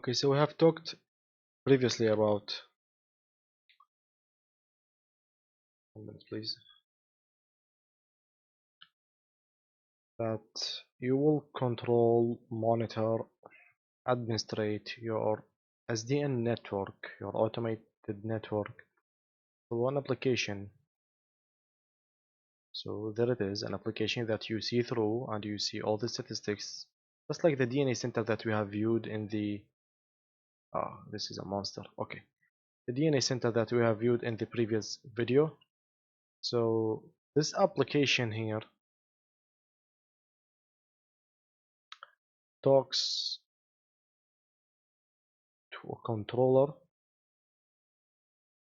Okay, so we have talked previously about, 1 minute please, that you will control, monitor, administrate your SDN network, your automated network, through one application. So there it is, an application that you see through and you see all the statistics, just like the DNA center that we have viewed in the this is a monster. Okay, the DNA center that we have viewed in the previous video. So this application here talks to a controller.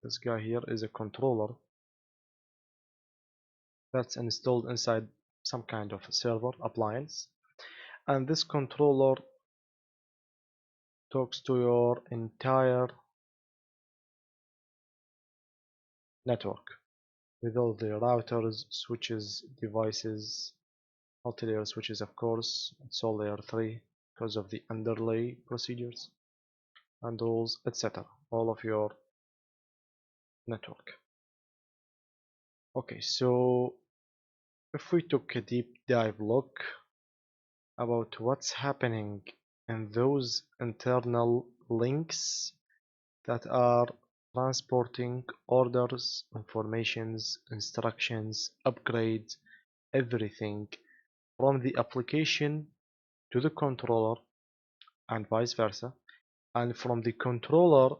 This guy here is a controller that's installed inside some kind of a server appliance, and this controller talks to your entire network with all the routers, switches, devices, multi-layer switches, of course. It's all layer 3 because of the underlay procedures and rules, etc. All of your network. Okay, so if we took a deep dive look about what's happening in those internal links that are transporting orders, informations, instructions, upgrades, everything from the application to the controller and vice versa, and from the controller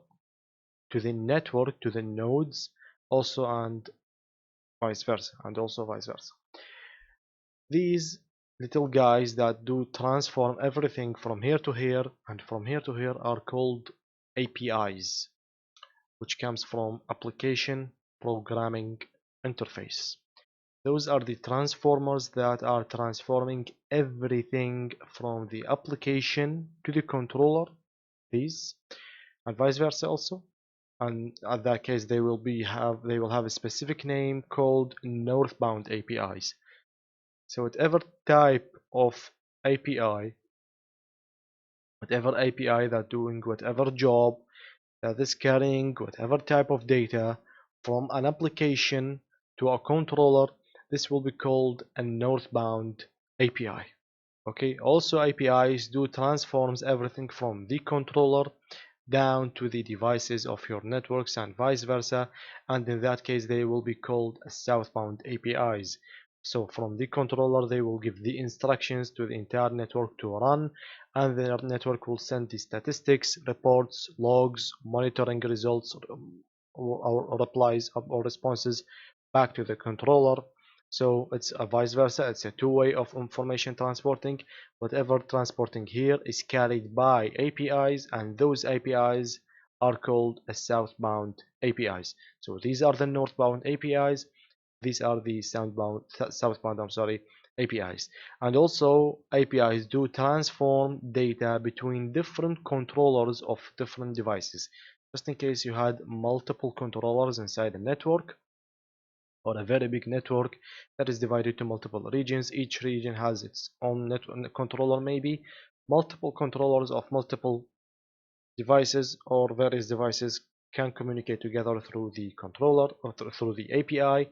to the network to the nodes also, and vice versa, and also vice versa. These little guys that do transform everything from here to here and from here to here are called APIs, which comes from application programming interface. Those are the transformers that are transforming everything from the application to the controller, these, and vice versa also. And in that case they will have a specific name called Northbound APIs. So whatever type of API, that doing whatever job, that is carrying whatever type of data from an application to a controller, this will be called a northbound API. Okay, also APIs do transforms everything from the controller down to the devices of your networks and vice versa, and in that case they will be called southbound APIs. So from the controller they will give the instructions to the entire network to run, and the network will send the statistics, reports, logs, monitoring results, or replies or responses back to the controller. So it's a vice versa, it's a two-way of information transporting. Whatever transporting here is carried by APIs, and those APIs are called a southbound APIs. So these are the northbound APIs, these are the southbound APIs. And also APIs do transform data between different controllers of different devices. Just in case you had multiple controllers inside a network, or a very big network that is divided to multiple regions. Each region has its own network controller, maybe multiple controllers of multiple devices, or various devices can communicate together through the controller or through the API.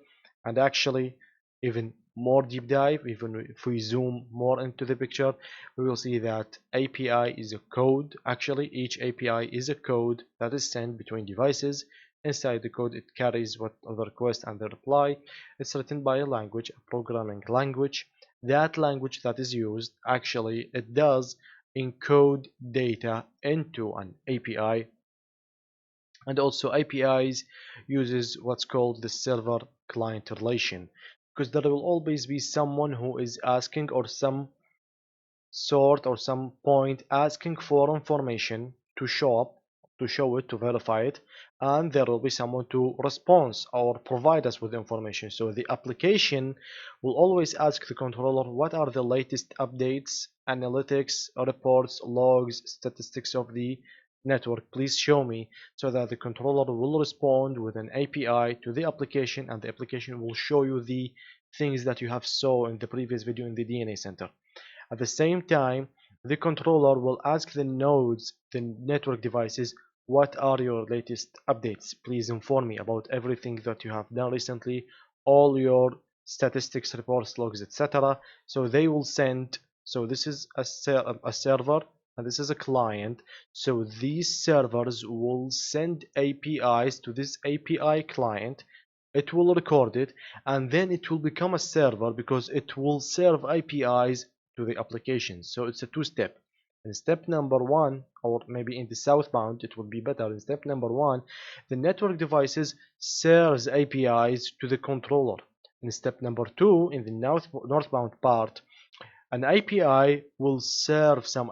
And actually, even more deep dive, even if we zoom more into the picture, we will see that API is a code. Actually, each API is a code that is sent between devices. Inside the code it carries what the request and the reply. It's written by a language, a programming language. That language that is used, actually it does encode data into an API. And also APIs uses what's called the server client relation, because there will always be someone who is asking, or some sort or some point asking for information to show up, to show it, to verify it, and there will be someone to respond or provide us with information. So the application will always ask the controller, what are the latest updates, analytics, reports, logs, statistics of the network, please show me, so that the controller will respond with an API to the application, and the application will show you the things that you have saw in the previous video in the DNA center. At the same time, The controller will ask the nodes, the network devices, what are your latest updates? Please inform me about everything that you have done recently, all your statistics, reports, logs, etc. So they will send, so this is a server and this is a client. So these servers will send APIs to this API client. It will record it and then it will become a server because it will serve APIs to the applications. So it's a two-step. In step number one, or maybe in the southbound, it would be better. In step number one, the network devices serves APIs to the controller. In step number two, in the northbound part, an API will serve some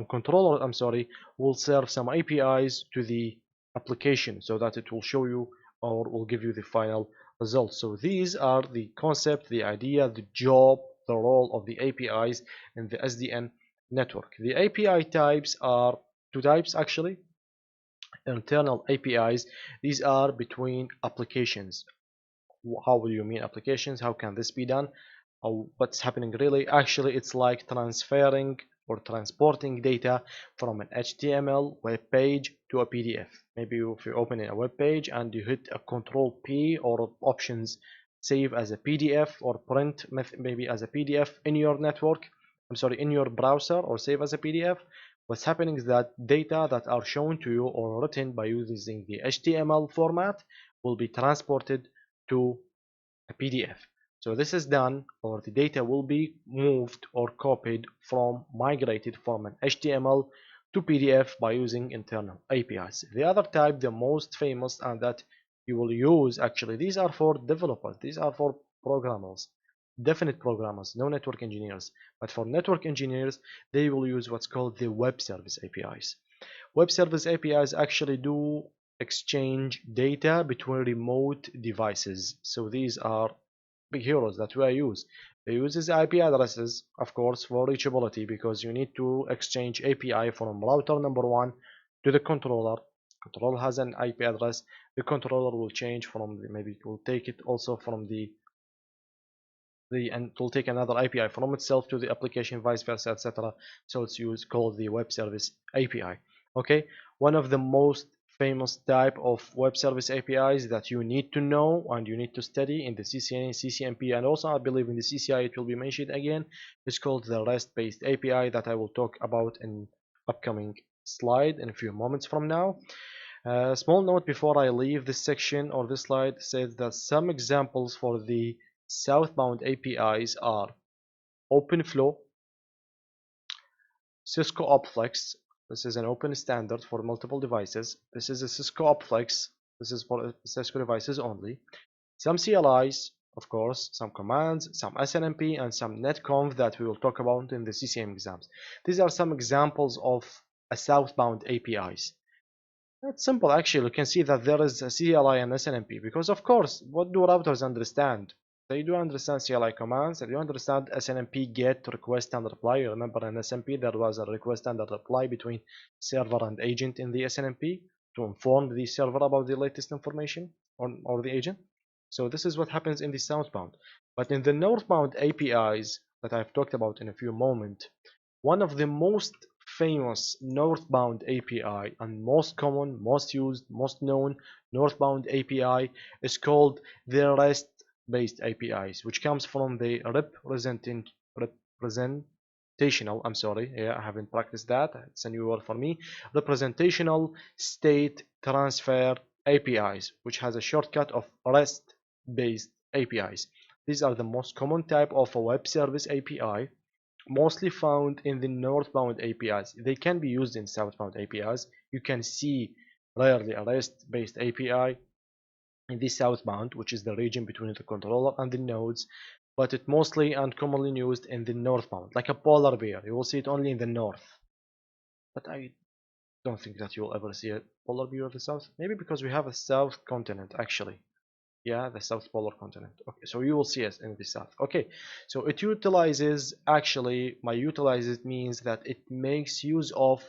controller, I'm sorry, will serve some APIs to the application so that it will show you or will give you the final results. So these are the concept, the idea, the job, the role of the APIs in the SDN network. The API types are two types actually. Internal APIs, these are between applications. How do you mean applications? How can this be done? What's happening really? Actually, it's like transferring or transporting data from an HTML web page to a PDF. Maybe if you open a web page and you hit a Control P or options save as a PDF or print maybe as a PDF in your network, I'm sorry, in your browser or save as a PDF. What's happening is that data that are shown to you or written by using the HTML format will be transported to a PDF. So this is done, or the data will be moved or copied from migrated from an HTML to PDF by using internal APIs. The other type, the most famous, and that you will use actually, these are for developers, these are for programmers, definite programmers, no network engineers. But for network engineers, they will use what's called the web service APIs. Web service APIs actually do exchange data between remote devices. So these are big heroes that we use. They use these IP addresses, of course, for reachability because you need to exchange API from router number one to the controller. Controller has an IP address. The controller will change from maybe it will take it also from and it will take another API from itself to the application, vice versa, etc. So it's used called the web service API. Okay, one of the most famous type of web service APIs that you need to know and you need to study in the CCNA, CCNP, and also I believe in the CCI it will be mentioned again. It's called the REST-based API that I will talk about in upcoming slide in a few moments from now. Small note before I leave this section or this slide says that some examples for the southbound APIs are OpenFlow, Cisco Opflex. This is an open standard for multiple devices. This is a Cisco Opflex. This is for Cisco devices only. Some CLIs, of course, some commands, some SNMP, and some netconf that we will talk about in the CCM exams. These are some examples of a southbound APIs. It's simple actually. You can see that there is a CLI and SNMP because of course, what do routers understand? They do understand CLI commands, they do understand SNMP get, request and reply. You remember in SNMP there was a request and a reply between server and agent in the SNMP to inform the server about the latest information or the agent. So this is what happens in the southbound. But in the northbound APIs that I've talked about in a few moments, one of the most famous northbound API and most common, most used, most known northbound API is called the REST-based APIs, which comes from the representational, I'm sorry, yeah, I haven't practiced that, it's a new word for me, representational state transfer APIs, which has a shortcut of REST-based APIs. These are the most common type of a web service API, mostly found in the northbound APIs. They can be used in southbound APIs. You can see rarely a REST-based API in the southbound, which is the region between the controller and the nodes, but it mostly and commonly used in the northbound, like a polar bear. You will see it only in the north. But I don't think that you will ever see a polar bear in the south. Maybe because we have a south continent actually. Yeah, the south polar continent. Okay, so you will see it in the south. Okay, so it utilizes, actually by utilizes means that it makes use of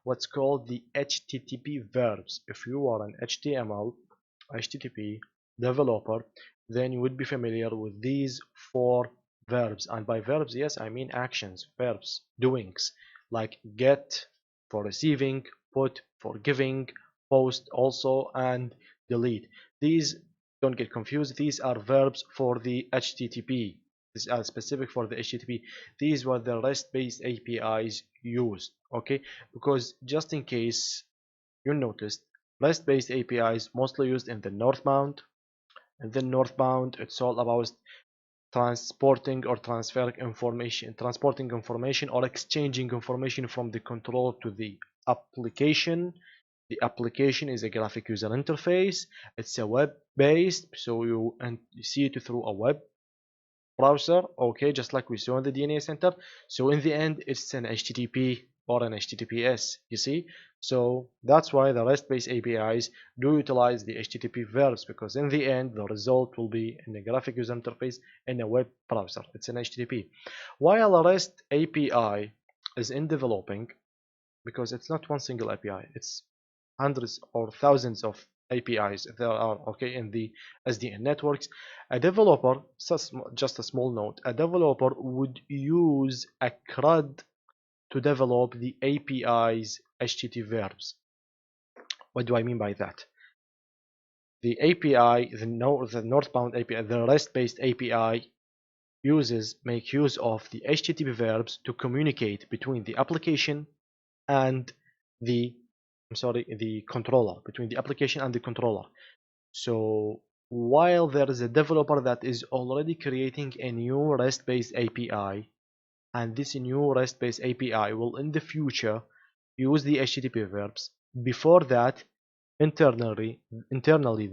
what's called the HTTP verbs. If you are an HTML HTTP developer, then you would be familiar with these four verbs, and by verbs, yes, I mean actions, verbs, doings. like get for receiving, put for giving, post also, and delete. These, don't get confused, these are verbs for the HTTP. These are specific for the HTTP. These were the REST-based APIs used, okay? Because just in case you noticed, REST-based APIs mostly used in the northbound, and then northbound it's all about transporting or transporting information or exchanging information from the controller to the application. The application is a graphic user interface. It's a web based, so you see it through a web browser, okay, just like we saw in the DNA center. So in the end, it's an HTTP or an HTTPS, you see. So that's why the REST-based APIs do utilize the HTTP verbs, because in the end, the result will be in a graphic user interface in a web browser. It's an HTTP. While a REST API is in developing, because it's not one single API, it's hundreds or thousands of APIs there are, okay, in the SDN networks. A developer, just a small note, a developer would use a Crud to develop the API's HTTP verbs. What do I mean by that? The API, the northbound API, the REST-based API make use of the HTTP verbs to communicate between the application and the the controller, between the application and the controller. So while there is a developer that is already creating a new REST-based API, and this new REST-based API will in the future use the HTTP verbs, before that, internally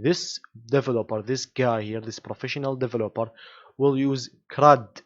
this developer, this guy here, this professional developer, will use Crud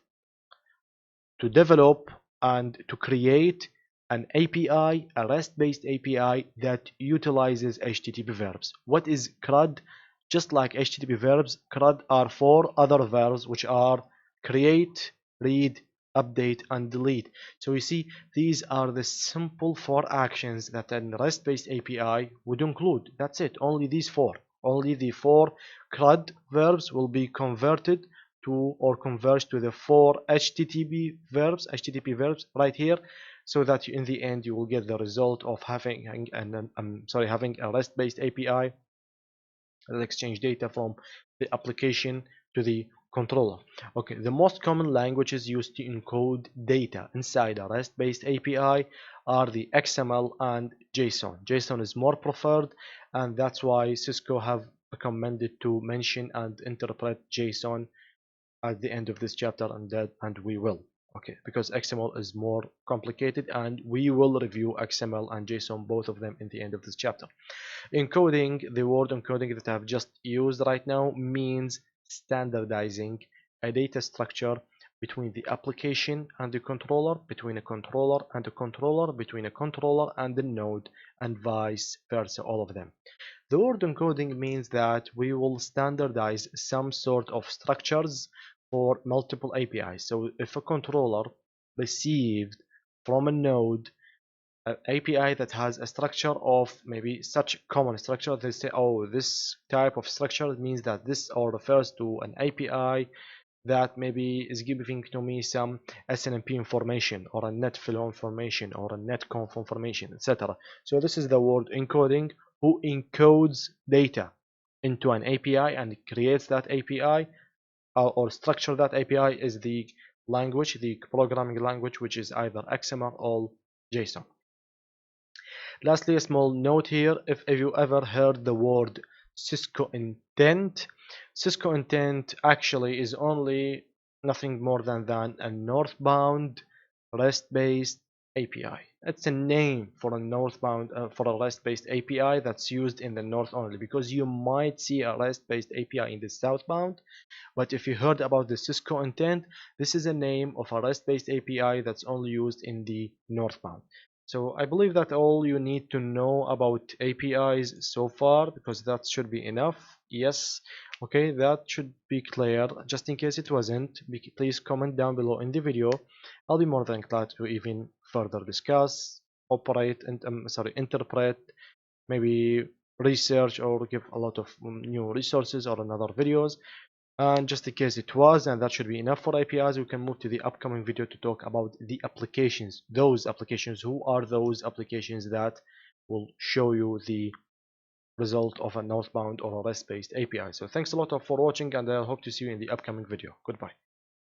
to develop and to create an API, a REST-based API that utilizes HTTP verbs. What is CRUD? Just like HTTP verbs, CRUD are four other verbs which are create, read, update, and delete. So you see, these are the simple four actions that a REST-based API would include. That's it, only these four. Only the four CRUD verbs will be converted to or converge to the four HTTP verbs right here, so that in the end you will get the result of having having a REST-based API that exchange data from the application to the controller. Okay, the most common languages used to encode data inside a REST-based API are the XML and JSON. JSON is more preferred, and that's why Cisco have recommended to mention and interpret JSON at the end of this chapter, and we will, okay, because XML is more complicated, and we will review XML and JSON, both of them, in the end of this chapter. Encoding, the word encoding that I've just used right now, means standardizing a data structure between the application and the controller, between a controller and a controller, between a controller and the node, and vice versa, all of them. The word encoding means that we will standardize some sort of structures for multiple APIs. So if a controller received from a node an API that has a structure of maybe such common structure, they say, oh, this type of structure means that this or refers to an API that maybe is giving to me some SNMP information or a net flow information or a net conf information, etc. So this is the word encoding, who encodes data into an API and creates that API or structure that API is the language, the programming language, which is either XML or JSON. Lastly, a small note here, if you ever heard the word Cisco Intent, Cisco Intent actually is only nothing more than a northbound REST-based API. It's a name for a northbound for a REST-based API that's used in the north only, because you might see a REST-based API in the southbound. But if you heard about the Cisco Intent, this is a name of a REST-based API that's only used in the northbound. So I believe that all you need to know about APIs so far, because that should be enough. Yes, okay, that should be clear. Just in case it wasn't, please comment down below in the video. I'll be more than glad to even further discuss, operate, and interpret, maybe research, or give a lot of new resources or another videos. And just in case it was, and that should be enough for APIs, we can move to the upcoming video to talk about the applications. Those applications, who are those applications that will show you the result of a northbound or a REST-based API. So thanks a lot for watching, and I hope to see you in the upcoming video. Goodbye.